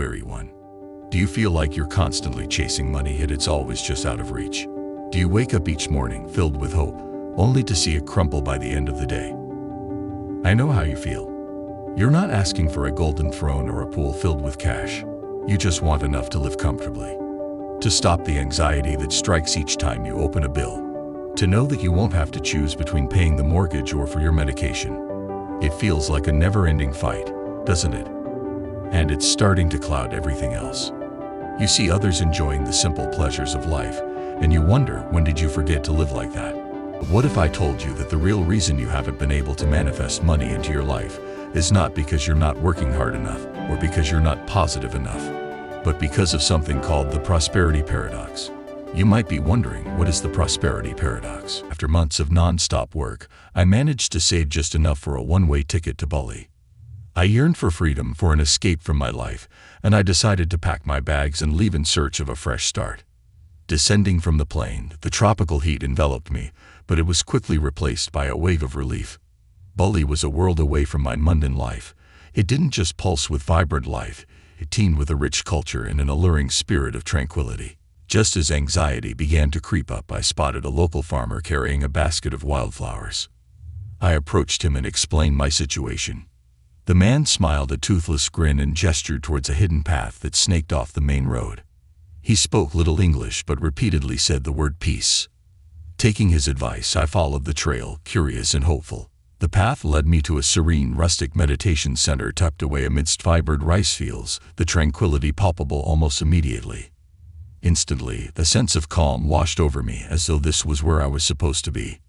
weary one. Do you feel like you're constantly chasing money yet it's always just out of reach? Do you wake up each morning filled with hope, only to see it crumble by the end of the day? I know how you feel. You're not asking for a golden throne or a pool filled with cash. You just want enough to live comfortably. To stop the anxiety that strikes each time you open a bill. To know that you won't have to choose between paying the mortgage or for your medication. It feels like a never-ending fight, doesn't it? And it's starting to cloud everything else. You see others enjoying the simple pleasures of life, and you wonder, when did you forget to live like that? What if I told you that the real reason you haven't been able to manifest money into your life is not because you're not working hard enough or because you're not positive enough, but because of something called the prosperity paradox? You might be wondering, what is the prosperity paradox? After months of non-stop work, I managed to save just enough for a one-way ticket to Bali. I yearned for freedom, for an escape from my life, and I decided to pack my bags and leave in search of a fresh start. Descending from the plane, the tropical heat enveloped me, but it was quickly replaced by a wave of relief. Bali was a world away from my mundane life. It didn't just pulse with vibrant life, it teemed with a rich culture and an alluring spirit of tranquility. Just as anxiety began to creep up, I spotted a local farmer carrying a basket of wildflowers. I approached him and explained my situation. The man smiled a toothless grin and gestured towards a hidden path that snaked off the main road. He spoke little English but repeatedly said the word peace. Taking his advice, I followed the trail, curious and hopeful. The path led me to a serene, rustic meditation center tucked away amidst vibrant rice fields, the tranquility palpable almost immediately. Instantly, the sense of calm washed over me, as though this was where I was supposed to be.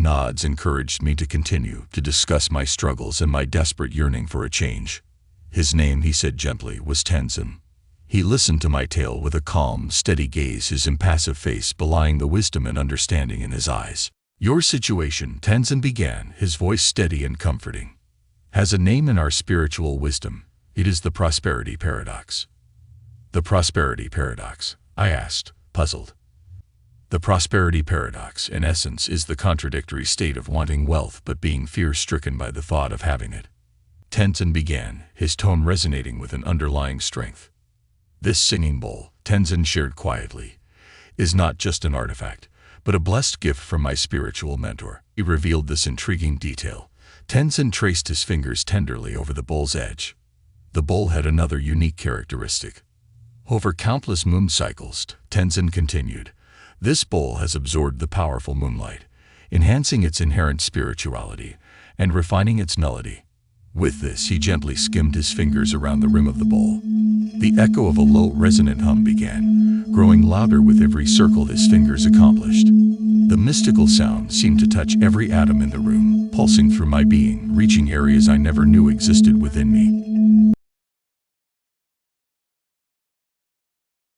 Nods encouraged me to continue, to discuss my struggles and my desperate yearning for a change. His name, he said gently, was Tenzin. He listened to my tale with a calm, steady gaze, his impassive face belying the wisdom and understanding in his eyes. Your situation, Tenzin began, his voice steady and comforting, has a name in our spiritual wisdom. It is the prosperity paradox. The prosperity paradox? I asked, puzzled. The prosperity paradox, in essence, is the contradictory state of wanting wealth but being fear-stricken by the thought of having it. Tenzin began, his tone resonating with an underlying strength. This singing bowl, Tenzin shared quietly, is not just an artifact, but a blessed gift from my spiritual mentor. He revealed this intriguing detail. Tenzin traced his fingers tenderly over the bowl's edge. The bowl had another unique characteristic. Over countless moon cycles, Tenzin continued, this bowl has absorbed the powerful moonlight, enhancing its inherent spirituality and refining its melody. With this, he gently skimmed his fingers around the rim of the bowl. The echo of a low, resonant hum began, growing louder with every circle his fingers accomplished. The mystical sound seemed to touch every atom in the room, pulsing through my being, reaching areas I never knew existed within me.